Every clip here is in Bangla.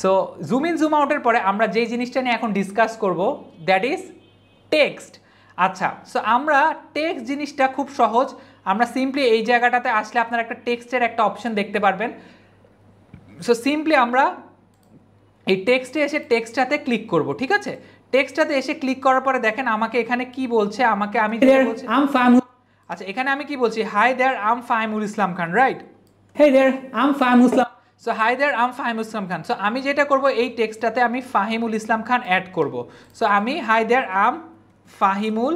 সো জুম ইন জুম আউটের পরে আমরা যেই জিনিসটা নিয়ে এখন ডিসকাস করব দ্যাট ইজ টেক্সট। আচ্ছা, সো আমরা টেক্সট জিনিসটা খুব সহজ। আমরা সিম্পলি এই জায়গাটাতে আসলে আপনারা একটা টেক্সটের একটা অপশন দেখতে পারবেন। সো সিম্পলি আমরা এই টেক্সটে এসে টেক্সটটাতে ক্লিক করব, ঠিক আছে? টেক্সটটাতে এসে ক্লিক করার পরে দেখেন আমাকে এখানে কি বলছে, আমি বলছি আচ্ছা এখানে আমি কি বলছি, hi there I'm Fahimul Islam Khan, right? Hey there, I'm Fahimul Islam. So hi there I'm Fahimul Islam Khan. So আমি যেটা করব এই টেক্সটটাতে আমি ফাহিমুল ইসলাম খান অ্যাড করব। সো আমি hi there I'm Fahimul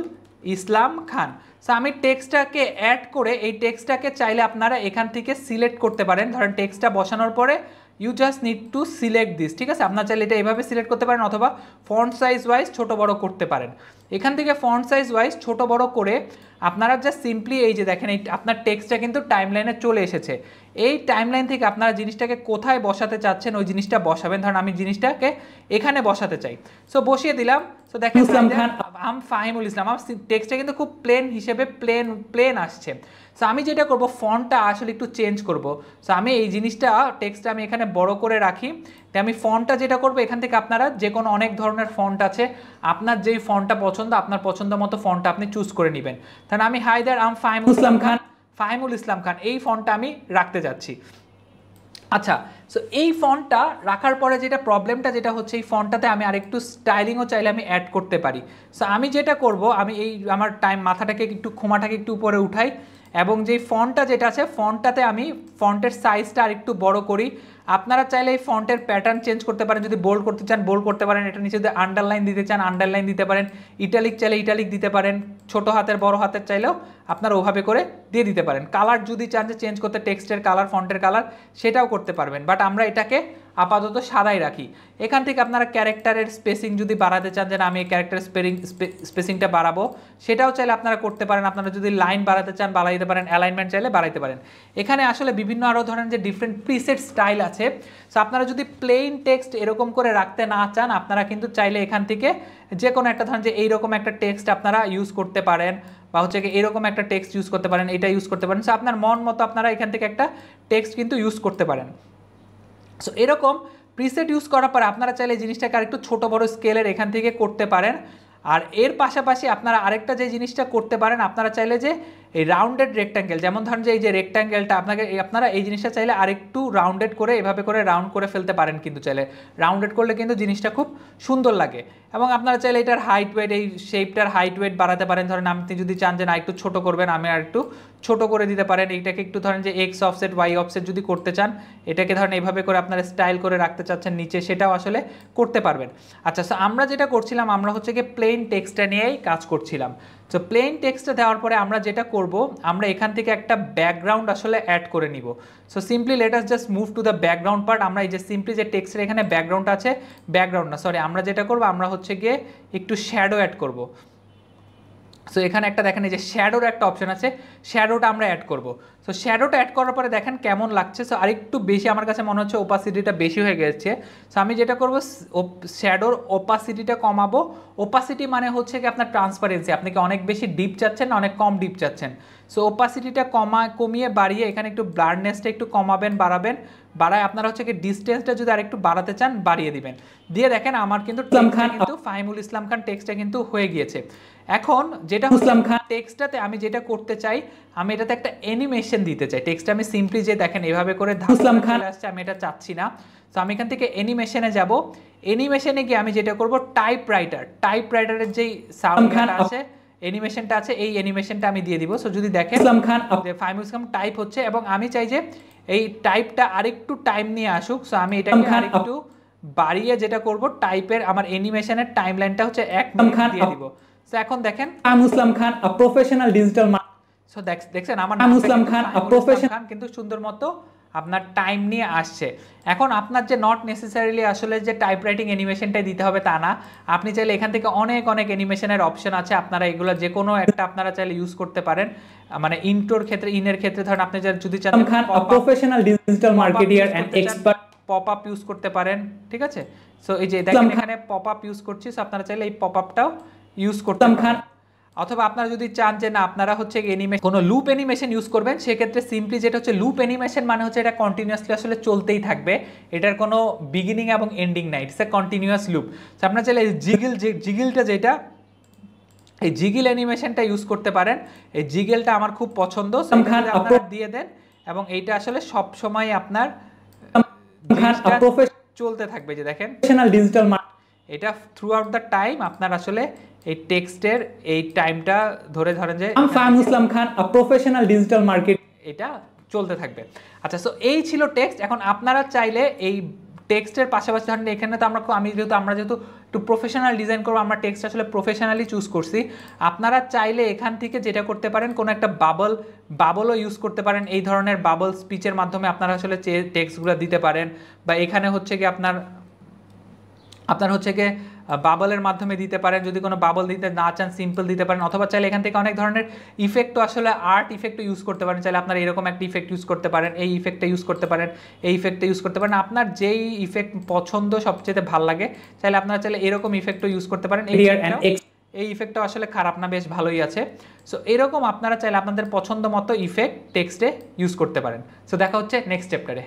Islam Khan. So আমি টেক্সটটাকে অ্যাড করে এই টেক্সটটাকে চাইলে আপনারা এখান থেকে সিলেক্ট করতে পারেন। ধরেন টেক্সটটা বসানোর পরে you just need to select this, ঠিক আছে? আপনারা চাইলে এটা এভাবে সিলেক্ট করতে পারেন অথবা ফন্ট সাইজ ওয়াইজ ছোটো বড়ো করতে পারেন। এখান থেকে ফন্ট সাইজ ওয়াইজ ছোটো বড়ো করে আপনারা জাস্ট সিম্পলি এই যে দেখেন এই আপনার টেক্সটটা কিন্তু টাইমলাইনে চলে এসেছে। এই টাইমলাইন থেকে আপনারা জিনিসটাকে কোথায় বসাতে চাচ্ছেন ওই জিনিসটা বসাবেন। ধরুন আমি জিনিসটাকে এখানে বসাতে চাই, সো বসিয়ে দিলাম। সো দেখেন আম ফাহিমুল ইসলাম, আমার টেক্সটটা কিন্তু খুব প্লেন হিসেবে প্লেন আসছে। সো আমি যেটা করব ফন্টটা আসলে একটু চেঞ্জ করব। সো আমি এই জিনিসটা টেক্সটটা আমি এখানে বড় করে রাখি। তো আমি ফন্টটা যেটা করব এখান থেকে আপনারা যে কোনো অনেক ধরনের ফন্ট আছে, আপনার যেই ফন্টটা পছন্দ আপনার পছন্দ মতো ফন্টটা আপনি চুজ করে নেবেন। তাহলে আমি hi there I'm Fahimul Islam খান এই ফন্টটা আমি রাখতে যাচ্ছি। আচ্ছা, সো এই ফন্টটা রাখার পরে যেটা প্রবলেমটা যেটা হচ্ছে এই ফন্টটাতে আমি আরেকটু স্টাইলিংও চাইলে আমি অ্যাড করতে পারি। সো আমি যেটা করব আমি এই আমার মাথাটাকে একটু খোমাটাকে একটু উপরে উঠাই এবং যেই ফন্টটা যেটা আছে ফন্টটাতে আমি ফন্টের সাইজটা আরেকটু বড় করি। আপনারা চাইলে এই ফন্টের প্যাটার্ন চেঞ্জ করতে পারেন, যদি বোল্ড করতে চান বোল্ড করতে পারেন, এটা নিচে যদি আন্ডারলাইন দিতে চান আন্ডারলাইন দিতে পারেন, ইটালিক চাইলে ইটালিক দিতে পারেন, ছোট হাতের বড় হাতের চাইলেও আপনারা ওভাবে করে দিয়ে দিতে পারেন। কালার যদি চান যে চেঞ্জ করতে টেক্সটের কালার ফন্টের কালার সেটাও করতে পারবেন, বাট আমরা এটাকে আপাতত সাদাই রাখি। এখান থেকে আপনারা ক্যারেক্টারের স্পেসিং যদি বাড়াতে চান যে আমি এই ক্যারেক্টার স্পেসিংটা বাড়াবো সেটাও চাইলে আপনারা করতে পারেন। আপনারা যদি লাইন বাড়াতে চান বাড়াইতে পারেন, অ্যালাইনমেন্ট চাইলে বাড়াইতে পারেন। এখানে আসলে বিভিন্ন আরও ধরেন যে ডিফারেন্ট প্রিসেট স্টাইল আছে। সো আপনারা যদি প্লেন টেক্সট এরকম করে রাখতে না চান আপনারা কিন্তু চাইলে এখান থেকে যে কোনো একটা ধরেন যে এইরকম একটা টেক্সট আপনারা ইউজ করতে পারেন বা হচ্ছে কি এরকম একটা টেক্সট ইউজ করতে পারেন, এটা ইউজ করতে পারেন। সো আপনার মন মতো আপনারা এখান থেকে একটা টেক্সট কিন্তু ইউজ করতে পারেন। সো এরকম প্রিসেট ইউজ করার পরে আপনারা চাইলে জিনিসটাকে আরেকটু ছোটো বড়ো স্কেলের এখান থেকে করতে পারেন। আর এর পাশাপাশি আপনারা আরেকটা যে জিনিসটা করতে পারেন, আপনারা চাইলে যে এই রাউন্ডেড রেক্ট্যাঙ্গেল, যেমন ধরেন যে এই যে রেক্ট্যাঙ্গেলটা আপনারা এই জিনিসটা চাইলে আরেকটু রাউন্ডেড করে এভাবে করে রাউন্ড করে ফেলতে পারেন। কিন্তু চাইলে রাউন্ডেড করলে কিন্তু জিনিসটা খুব সুন্দর লাগে। এবং আপনারা চাইলে এটার হাইট ওয়েট এই শেপটার হাইট ওয়েট বাড়াতে পারেন। ধরেন আপনি যদি চান যে না একটু ছোট করবেন আমি আর একটু ছোট করে দিতে পারেন। এইটাকে একটু ধরেন যে এক্স অফসেট ওয়াই অফসেট যদি করতে চান, এটাকে ধরেন এইভাবে করে আপনারা স্টাইল করে রাখতে চাচ্ছেন নিচে, সেটাও আসলে করতে পারবেন। আচ্ছা, সো আমরা যেটা করছিলাম আমরা হচ্ছে কি প্লেন টেক্সটটা নিয়েই কাজ করছিলাম। সো প্লেন টেক্সটটা দেওয়ার পরে আমরা যেটা করব আমরা এখান থেকে একটা ব্যাকগ্রাউন্ড আসলে অ্যাড করে নিব। So simply let us just move to the background part. আমরা এই যে সিম্পলি যে টেক্সটের এখানে ব্যাকগ্রাউন্ড আছে, ব্যাকগ্রাউন্ড না সরি, আমরা যেটা করব আমরা হচ্ছে গিয়ে একটু শ্যাডো অ্যাড করব। সো এখানে একটা দেখেন এই যে শ্যাডোর একটা অপশন আছে, শ্যাডোটা আমরা অ্যাড করব। সো শ্যাডোটা অ্যাড করার পরে দেখেন কেমন লাগছে। সো আরেকটু বেশি আমার কাছে মনে হচ্ছে ওপাসিটিটা বেশি হয়ে গেছে। সো আমি যেটা করব শ্যাডোর ওপাসিটিটা কমাবো। ওপাসিটি মানে হচ্ছে কি আপনার ট্রান্সপারেন্সি, আপনি কি অনেক বেশি ডিপ চাচ্ছেন না অনেক কম ডিপ চাচ্ছেন। সো ওপাসিটিটা কমিয়ে বাড়িয়ে এখানে একটু ব্লারনেসটা একটু কমাবেন বাড়ায় আপনারা হচ্ছে কি ডিস্টেন্সটা যদি আরেকটু বাড়াতে চান বাড়িয়ে দিবেন। দিয়ে দেখেন আমার কিন্তু ফাহিমুল ইসলাম খান টেক্সটটা কিন্তু হয়ে গিয়েছে। এখন যেটা ইসলাম খান টেক্সটটাতে আমি যেটা করতে চাই আমি এটাতে একটা অ্যানিমেশন দিতে চাই। টেক্সটটা আমি সিম্পলি যে দেখেন এভাবে করে ইসলাম খান আসছে আমি এটা চাচ্ছি না। তো আমি এখান থেকে অ্যানিমেশনে যাব। অ্যানিমেশনে গিয়ে আমি যেটা করব টাইপরাইটারের যেই সাউন্ডটা আছে অ্যানিমেশনটা আছে এই অ্যানিমেশনটা আমি দিয়ে দিব। সো যদি দেখেন ইসলাম খান যে ফাহিমুল ইসলাম টাইপ হচ্ছে এবং আমি চাই যে এই টাইপটা আরেকটু টাইম নিয়ে আসুক। সো আমি এটাকে আরেকটু বাড়িয়ে যেটা করব টাইপের আমার অ্যানিমেশনের টাইমলাইনটা হচ্ছে 1 মিনিট দিয়ে দিব। সো এখন দেখেন মুসলাম খান আ প্রফেশনাল ডিজিটাল সো দেখছেন আমার মুসলাম খান আ প্রফেশনাল কিন্তু সুন্দর মতো আপনার টাইম নিয়ে আসছে। এখন আপনার যে নট নেসেসারিলি আসলে যে টাইপরাইটিং অ্যানিমেশনটাই দিতে হবে তা না, আপনি চাইলে এখান থেকে অনেক অ্যানিমেশনের অপশন আছে, আপনারা এগুলো যে কোনো একটা আপনারা চাইলে ইউজ করতে পারেন। মানে ইন্ট্রোর ক্ষেত্রে ইনের ক্ষেত্রে ধরেন আপনি যদি চান খান professional digital marketer and expert pop up use করতে পারেন, ঠিক আছে? সো এই যে দেখেন এখানে পপ আপ ইউজ করছি, সো আপনারা চাইলে এই পপ আপটাও ইউজ করতে পারেন। অথবা আপনারা যদি চান যে না আপনারা হচ্ছে অ্যানিমেশন কোনো লুপ অ্যানিমেশন ইউজ করবেন, সেক্ষেত্রে সিম্পলি যেটা হচ্ছে লুপ অ্যানিমেশন মানে হচ্ছে এটা কন্টিনিউয়াসলি আসলে চলতেই থাকবে, এটার কোনো বিগিনিং এবং এন্ডিং নাই, it's a continuous loop. So আপনারা চাইলে জিগিলটা যেটা এই জিগিল অ্যানিমেশনটা ইউজ করতে পারেন। এই জিগেলটা আমার খুব পছন্দ, আপনারা দিয়ে দেন এবং এইটা আসলে সব সময় আপনার চলতে থাকবে। যে দেখেন ডিজিটাল এটা থ্রু আউট দ্য টাইম আপনার আসলে এই টেক্সটের এই টাইমটা ধরে ধরেন যে ফাহিম ইসলাম খান আ প্রফেশনাল ডিজিটাল মার্কেট, এটা চলতে থাকবে। আচ্ছা, সো এই ছিল টেক্সট। এখন আপনারা চাইলে এই টেক্সটের পাশাপাশি ধরেন এখানে তো আমরা যেহেতু একটু প্রফেশনাল ডিজাইন করবো, আমরা টেক্সট আসলে প্রফেশনালি চুজ করছি। আপনারা চাইলে এখান থেকে যেটা করতে পারেন, কোনো একটা বাবলও ইউজ করতে পারেন। এই ধরনের বাবল স্পিচের মাধ্যমে আপনারা আসলে টেক্সটগুলো দিতে পারেন, বা এখানে হচ্ছে কি আপনার হচ্ছে গিয়ে বাবলের মাধ্যমে দিতে পারেন। যদি কোনো বাবল দিতে না চান সিম্পল দিতে পারেন, অথবা চাইলে এখান থেকে অনেক ধরনের ইফেক্টও আসলে আর্ট ইফেক্টও ইউজ করতে পারেন। চাইলে আপনারা এরকম একটা ইফেক্ট ইউজ করতে পারেন, এই ইফেক্টটা ইউজ করতে পারেন, এই ইফেক্টটা ইউজ করতে পারেন। আপনার যেই ইফেক্ট পছন্দ সবচেয়ে ভালো লাগে, চাইলে আপনারা চাইলে এরকম ইফেক্টও ইউজ করতে পারেন। এই ইফেক্টটাও আসলে খারাপ না, বেশ ভালোই আছে। সো এরকম আপনারা চাইলে আপনাদের পছন্দ মতো ইফেক্ট টেক্সটে ইউজ করতে পারেন। সো দেখা হচ্ছে নেক্সট চ্যাপ্টারে।